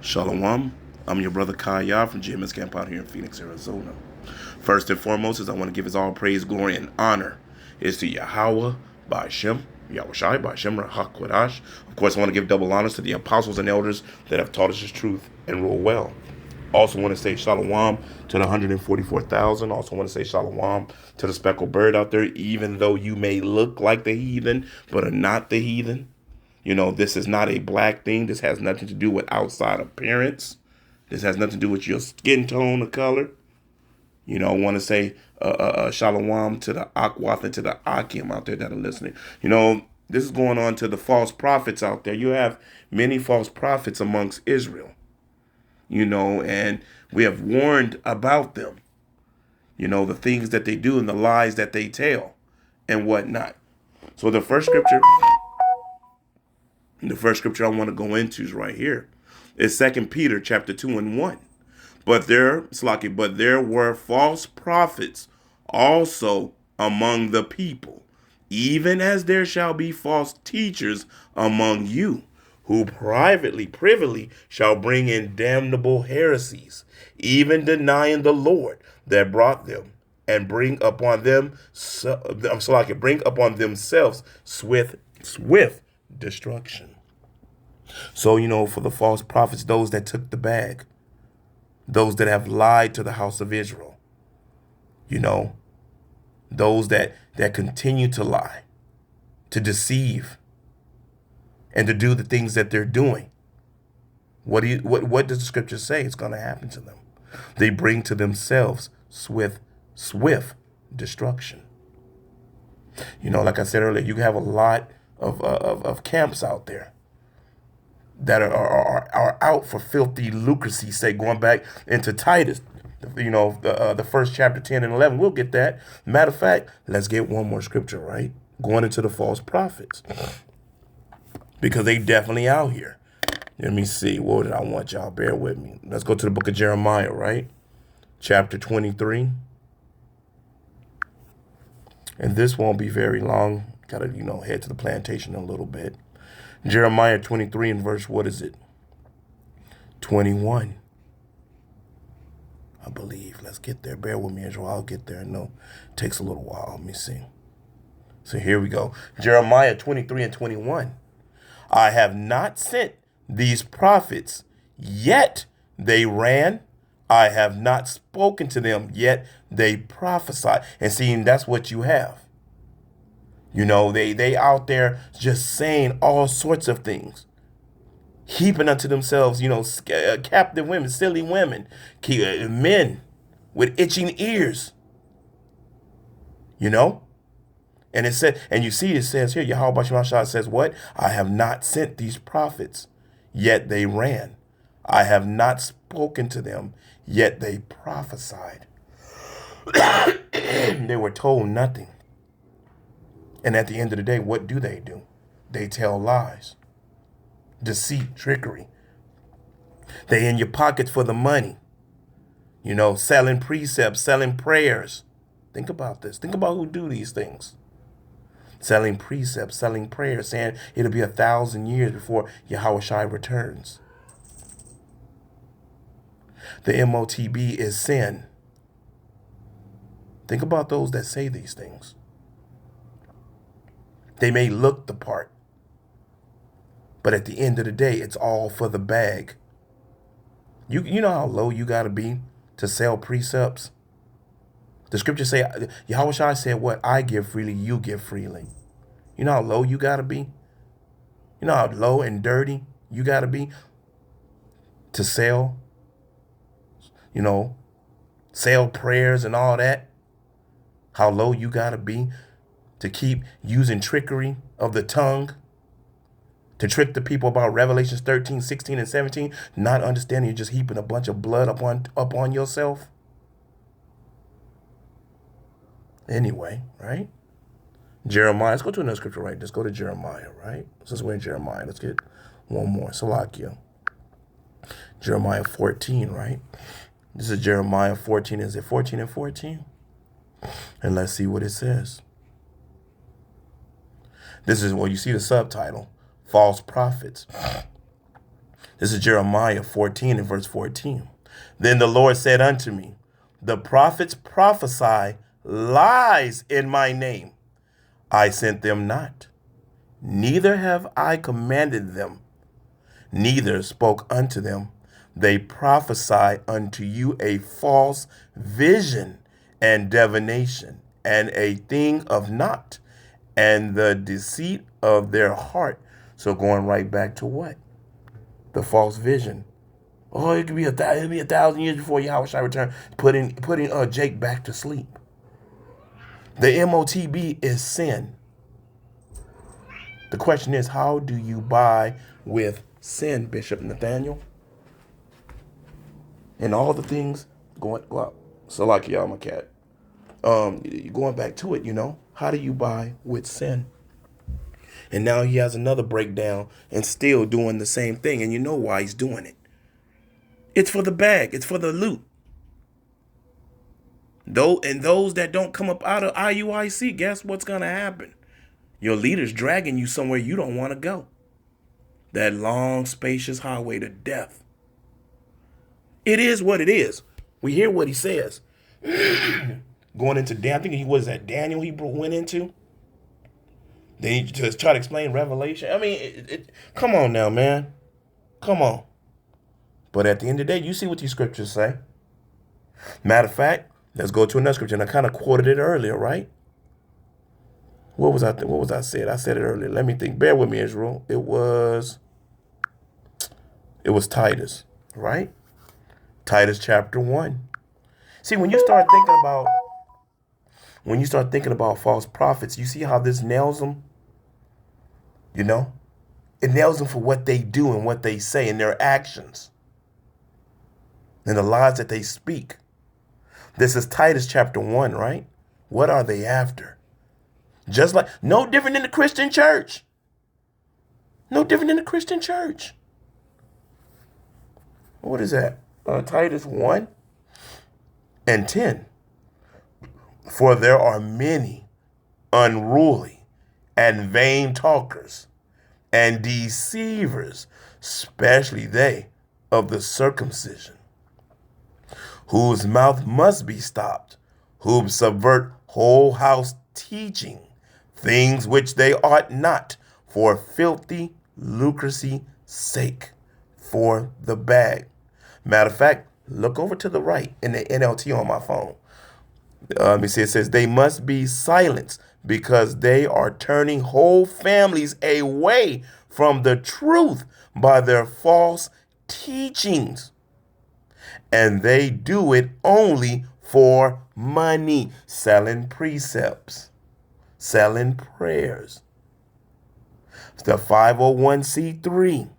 Shalom. I'm your brother Kaya from GMS Camp out here in Phoenix, Arizona. First and foremost is I want to give his all praise, glory, and honor is to Yahweh, Ba'ashem, Yahushai, Ba'ashem, HaKodash. Of course, I want to give double honors to the apostles and elders that have taught us his truth and rule well. Also want to say shalom to the 144,000. Also want to say shalom to the speckled bird out there, even though you may look like the heathen, but are not the heathen. You know, this is not a black thing. This has nothing to do with outside appearance. This has nothing to do with your skin tone or color. You know, I want to say shalom to the Akwath and to the Akim out there that are listening. You know, this is going on to the false prophets out there. You have many false prophets amongst Israel, you know, and we have warned about them, you know, the things that they do and the lies that they tell and whatnot. So the first scripture I want to go into is right here. It's 2 Peter chapter 2 and 1. But there were false prophets also among the people, even as there shall be false teachers among you, who privily shall bring in damnable heresies, even denying the Lord that brought them, and bring upon themselves swift destruction. So, you know, for the false prophets, those that took the bag, those that have lied to the house of Israel, you know, those that continue to lie, to deceive, and to do the things that they're doing. What does the scripture say is going to happen to them? They bring to themselves swift destruction. You know, like I said earlier, you have a lot of camps out there that are out for filthy lucracy sake, going back into Titus, you know, the first chapter 10 and 11. We'll get that. Matter of fact, let's get one more scripture, right? Going into the false prophets, because they definitely out here. Let me see. What did I want y'all? Bear with me. Let's go to the book of Jeremiah, right? Chapter 23. And this won't be very long. Got to, you know, head to the plantation a little bit. Jeremiah 23 and verse, what is it? 21. I believe. Let's get there. Bear with me, Israel. I'll get there. No, it takes a little while. Let me see. So here we go. Jeremiah 23 and 21. I have not sent these prophets, yet they ran. I have not spoken to them, yet they prophesied. And seeing that's what you have. You know, they out there just saying all sorts of things, heaping unto themselves, you know, captive women, silly women, men with itching ears, you know. And it said, and you see, it says here, Yahweh Shemashah says what? I have not sent these prophets, yet they ran. I have not spoken to them, yet they prophesied. They were told nothing. And at the end of the day, what do? They tell lies, deceit, trickery. They in your pockets for the money, you know, selling precepts, selling prayers. Think about this. Think about who do these things. Selling precepts, selling prayers, saying it'll be 1,000 years before Yahushua returns. The MOTB is sin. Think about those that say these things. They may look the part, but at the end of the day, it's all for the bag. You know how low you got to be to sell precepts? The scriptures say, Yahushua said what? I give freely, you give freely. You know how low you got to be? You know how low and dirty you got to be to sell, you know, sell prayers and all that? How low you got to be to keep using trickery of the tongue to trick the people about Revelations 13, 16, and 17, not understanding you're just heaping a bunch of blood upon yourself? Anyway, right? Jeremiah, let's go to another scripture, right? Let's go to Jeremiah, right? Since we're in Jeremiah, let's get one more. Salakia. Jeremiah 14, right? This is Jeremiah 14. Is it 14 and 14? And let's see what it says. This is, well, you see the subtitle, False Prophets. This is Jeremiah 14 and verse 14. Then the Lord said unto me, the prophets prophesy lies in my name. I sent them not, neither have I commanded them, neither spoke unto them. They prophesy unto you a false vision and divination, and a thing of naught, and the deceit of their heart. So going right back to what? The false vision. Oh, it'll be 1,000 years before Yahweh shall return. Putting Jake back to sleep. The MOTB is sin. The question is, how do you buy with sin, Bishop Nathaniel? And all the things going well. Salakia, my cat. Going back to it, how do you buy with sin? And now he has another breakdown and still doing the same thing. And you know why he's doing it. It's for the bag. It's for the loot. And those that don't come up out of IUIC, guess what's going to happen? Your leader's dragging you somewhere you don't want to go. That long, spacious highway to death. It is what it is. We hear what he says. Going into I think he was at Daniel he went into. Then he just try to explain Revelation. I mean, come on now, man. Come on. But at the end of the day, you see what these scriptures say. Matter of fact, let's go to another scripture. And I kind of quoted it earlier, right? What was I said? I said it earlier. Let me think. Bear with me, Israel. It was Titus, right? Titus chapter 1. See, when you start thinking about false prophets, you see how this nails them? It nails them for what they do and what they say and their actions and the lies that they speak. This is Titus chapter 1, right? What are they after? Just like, no different than the Christian church. No different than the Christian church. What is that? Titus 1 and 10. For there are many unruly and vain talkers and deceivers, especially they of the circumcision, whose mouth must be stopped, who subvert whole house teaching things which they ought not, for filthy lucrecy sake, for the bag. Matter of fact, look over to the right in the NLT on my phone. It says they must be silenced because they are turning whole families away from the truth by their false teachings. And they do it only for money, selling precepts, selling prayers. It's the 501c3.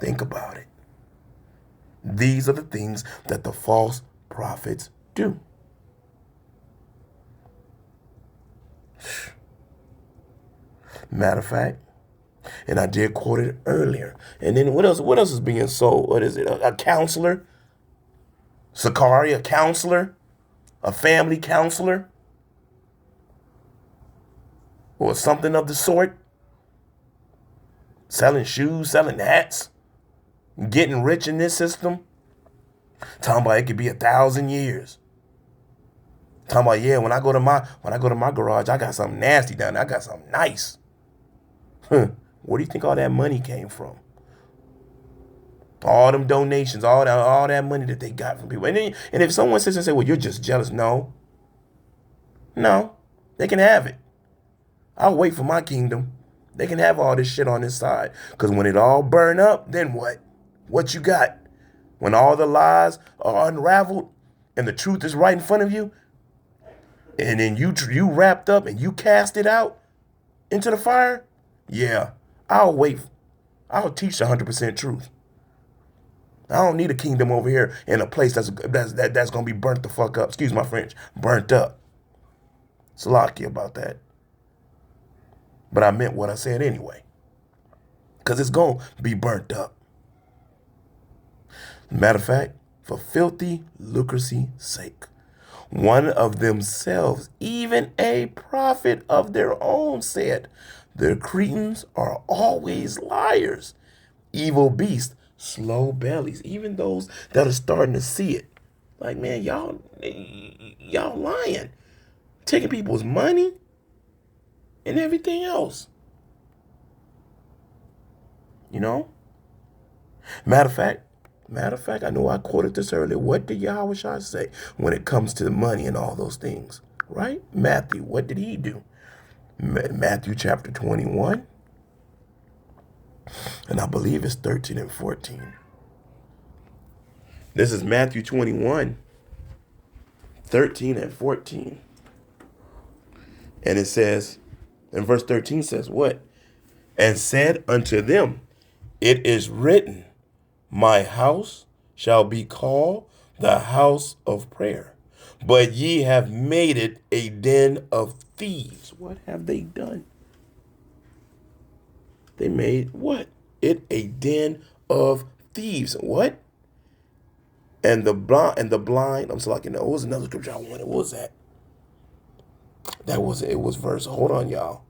Think about it. These are the things that the false prophets do. Matter of fact, and I did quote it earlier. And then what else is being sold? What is it? A counselor? Sakari, a counselor? A family counselor? Or something of the sort? Selling shoes, selling hats, getting rich in this system? Talking about it could be 1,000 years. Talking about, yeah, when I go to my garage, I got something nasty down there. I got something nice. Where do you think all that money came from? All them donations, all that money that they got from people. And if someone sits and say, well, you're just jealous. No, they can have it. I'll wait for my kingdom. They can have all this shit on this side. Because when it all burn up, then what? What you got? When all the lies are unraveled and the truth is right in front of you, and then you wrapped up and you cast it out into the fire, yeah, I'll wait. I'll teach the 100% truth. I don't need a kingdom over here in a place that's gonna be burnt the fuck up. Excuse my French, burnt up. Salakia about that. But I meant what I said anyway. Because it's gonna be burnt up. Matter of fact, for filthy lucrecy sake, one of themselves, even a prophet of their own, said, the Cretans are always liars, evil beasts, slow bellies, even those that are starting to see it. Like, man, y'all lying, taking people's money and everything else. You know? Matter of fact, I know I quoted this earlier. What did Yahweh Shai say when it comes to the money and all those things? Right? Matthew, what did he do? Matthew chapter 21. And I believe it's 13 and 14. This is Matthew 21, 13 and 14. And it says, and verse 13 says what? And said unto them, it is written, my house shall be called the house of prayer, but ye have made it a den of thieves. What have they done? They made what? It a den of thieves. What? And the blind. I'm sorry, what was another scripture I wanted? What was that? It was verse. Hold on, y'all.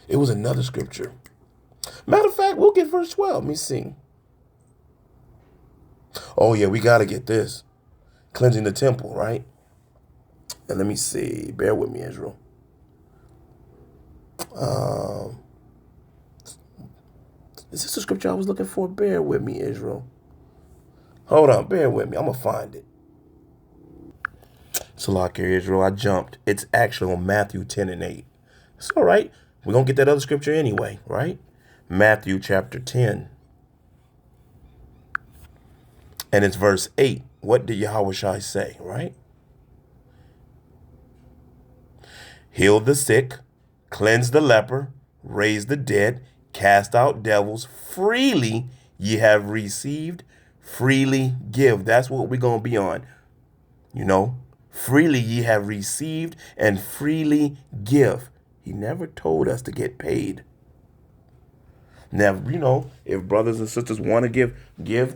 It was another scripture. Matter of fact, we'll get verse 12. Let me see. Oh, yeah, we got to get this. Cleansing the temple, right? And let me see. Bear with me, Israel. Is this the scripture I was looking for? Bear with me, Israel. Hold on, bear with me. I'm going to find it. Salak here, Israel. I jumped. It's actually on Matthew 10 and 8. It's all right. We're going to get that other scripture anyway, right? Matthew chapter 10. And it's verse 8. What did Yahweh Shai say, right? Heal the sick, cleanse the leper, raise the dead, cast out devils. Freely ye have received, freely give. That's what we're going to be on. You know, freely ye have received and freely give. He never told us to get paid. Now, you know, if brothers and sisters want to give,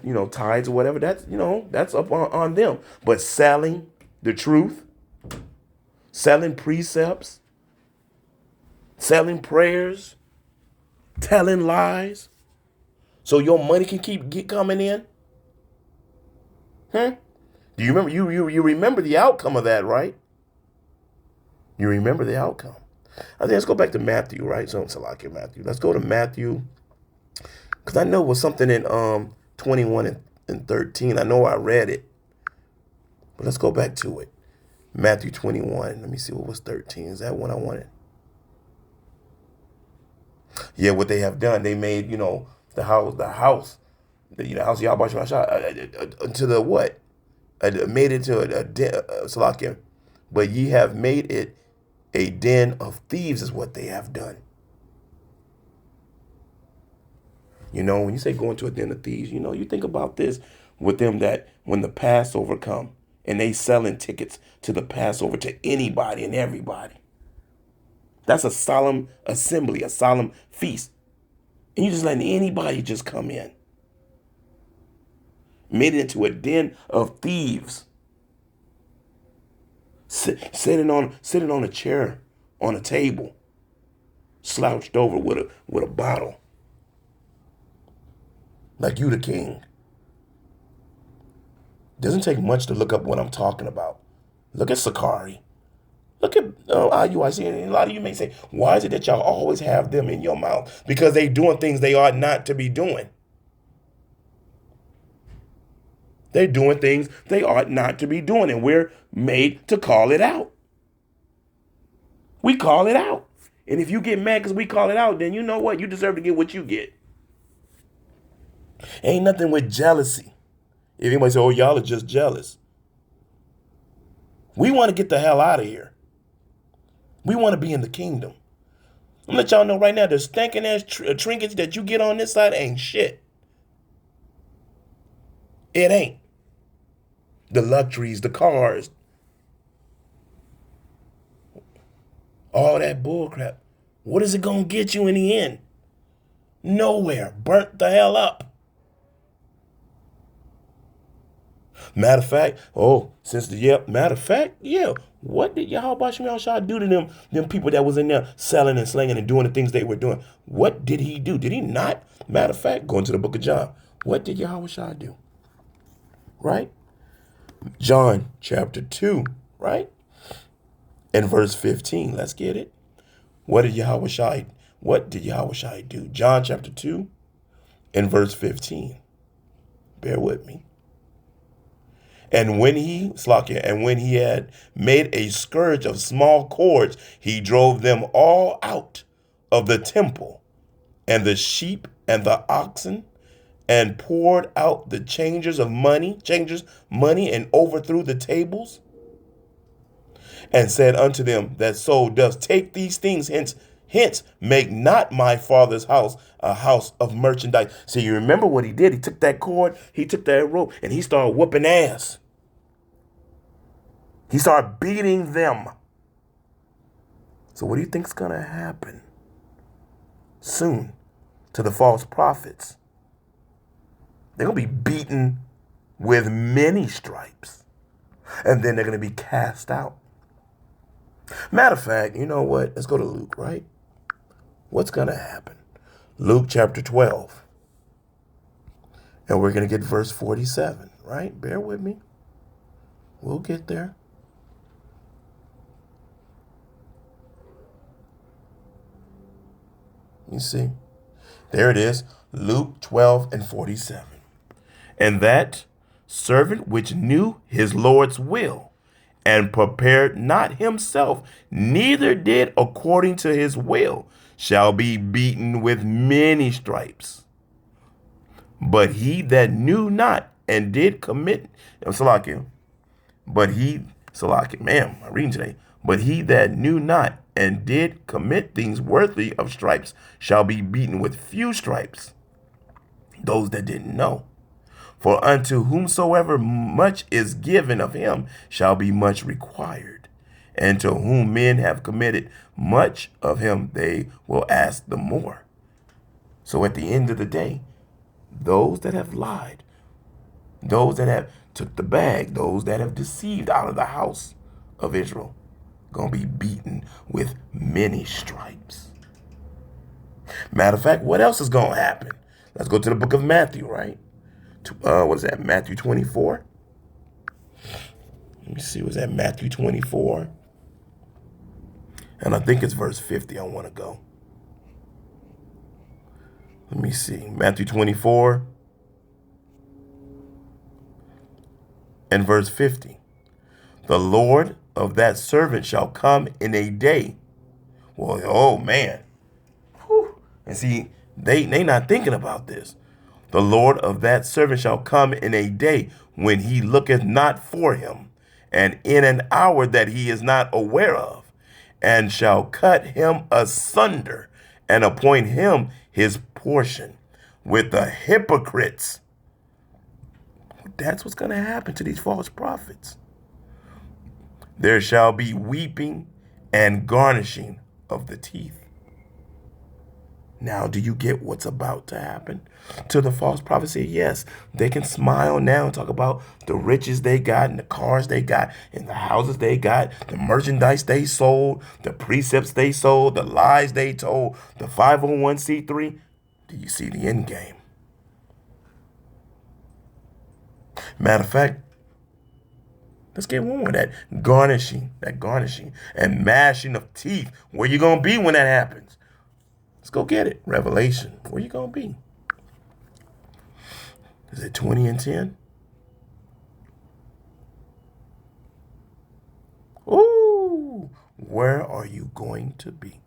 you know, tithes or whatever, that's, you know, that's up on them. But selling the truth, selling precepts, selling prayers, telling lies, so your money can keep coming in. Do you remember? You remember the outcome of that, right? You remember the outcome. I think let's go back to Matthew, right? So Matthew. Let's go to Matthew. Because I know it was something in 21 and 13. I know I read it. But let's go back to it. Matthew 21. Let me see what was 13. Is that what I wanted? Yeah, what they have done, they made, you know, the house, house of Yahweh to the what? Made it to a den, but ye have made it a den of thieves is what they have done. You know, when you say going to a den of thieves, you know, you think about this with them that when the Passover come and they selling tickets to the Passover to anybody and everybody. That's a solemn assembly, a solemn feast. And you just letting anybody just come in. Made it into a den of thieves. Sitting on a chair, on a table, slouched over with a bottle. Like you the king. Doesn't take much to look up what I'm talking about. Look at Sakari. Look at IUIC. And a lot of you may say, why is it that y'all always have them in your mouth? Because they doing things they ought not to be doing. They're doing things they ought not to be doing, and we're made to call it out. We call it out. And if you get mad because we call it out, then you know what? You deserve to get what you get. Ain't nothing with jealousy. If anybody say, oh, y'all are just jealous. We want to get the hell out of here. We want to be in the kingdom. I'm going to let y'all know right now, the stinking ass trinkets that you get on this side ain't shit. It ain't. The luxuries, the cars, all that bullcrap. What is it going to get you in the end? Nowhere. Burnt the hell up. Matter of fact, yeah. What did Yahweh Shem Yahushua do to them people that was in there selling and slinging and doing the things they were doing? What did he do? Did he not? Matter of fact, going to the book of John, what did Yahweh Shah do? Right? John chapter 2, right? And verse 15. Let's get it. What did Yahweh Shai do? John chapter 2 and verse 15. Bear with me. And when he had made a scourge of small cords, he drove them all out of the temple, and the sheep and the oxen, and poured out the changers money, and overthrew the tables, and said unto them that so does, take these things hence, make not my father's house a house of merchandise. So you remember what he did? He took that cord, he took that rope, and he started whooping ass. He started beating them. So what do you think's going to happen soon to the false prophets? They're going to be beaten with many stripes, and then they're going to be cast out. Matter of fact, you know what? Let's go to Luke, right? What's going to happen? Luke chapter 12. And we're going to get verse 47, right? Bear with me. We'll get there. You see? There it is. Luke 12 and 47. And that servant which knew his Lord's will, and prepared not himself, neither did according to his will, shall be beaten with many stripes. But he that knew not and did commit, but he that knew not and did commit things worthy of stripes shall be beaten with few stripes. Those that didn't know. For unto whomsoever much is given of him shall be much required. And to whom men have committed much of him, they will ask the more. So at the end of the day, those that have lied, those that have took the bag, those that have deceived out of the house of Israel, going to be beaten with many stripes. Matter of fact, what else is going to happen? Let's go to the book of Matthew, right? What is that? Matthew 24. Let me see. Was that Matthew 24? And I think it's verse 50 I want to go. Let me see. Matthew 24 and verse 50. The Lord of that servant shall come in a day. Well, oh man. Whew. And see, they not thinking about this. The Lord of that servant shall come in a day when he looketh not for him, and in an hour that he is not aware of, and shall cut him asunder, and appoint him his portion with the hypocrites. That's what's going to happen to these false prophets. There shall be weeping and garnishing of the teeth. Now, do you get what's about to happen to the false prophets? Yes, they can smile now and talk about the riches they got and the cars they got and the houses they got, the merchandise they sold, the precepts they sold, the lies they told, the 501c3. Do you see the end game? Matter of fact, let's get one more. That garnishing and mashing of teeth. Where you going to be when that happens? Let's go get it. Revelation. Where you going to be? Is it 20 and 10? Ooh, where are you going to be?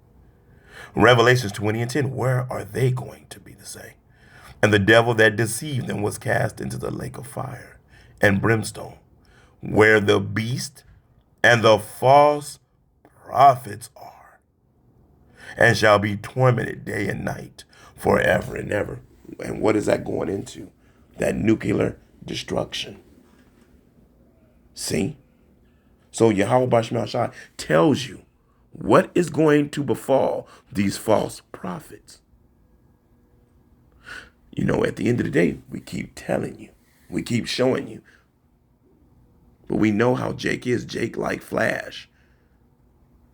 Revelations 20 and 10. Where are they going to be, to say? And the devil that deceived them was cast into the lake of fire and brimstone, where the beast and the false prophets are, and shall be tormented day and night forever and ever. And what is that going into? That nuclear destruction. See? So Yahweh Bashmal Shai tells you what is going to befall these false prophets. You know, at the end of the day, we keep telling you, we keep showing you, But we know how Jake is. Jake like Flash.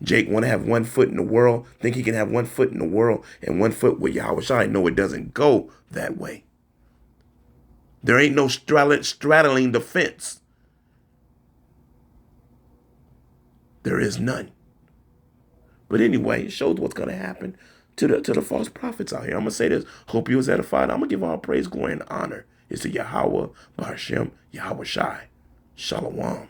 Jake want to have one foot in the world, think he can have one foot in the world and one foot with Yahweh Shai. No, it doesn't go that way. There ain't no straddling the fence. There is none. But anyway, it shows what's going to happen to the false prophets out here. I'm going to say this. Hope you was edified. I'm going to give all praise, glory, and honor. It's to Yahweh, Ba'ashem, Yahweh Shai. Shalom.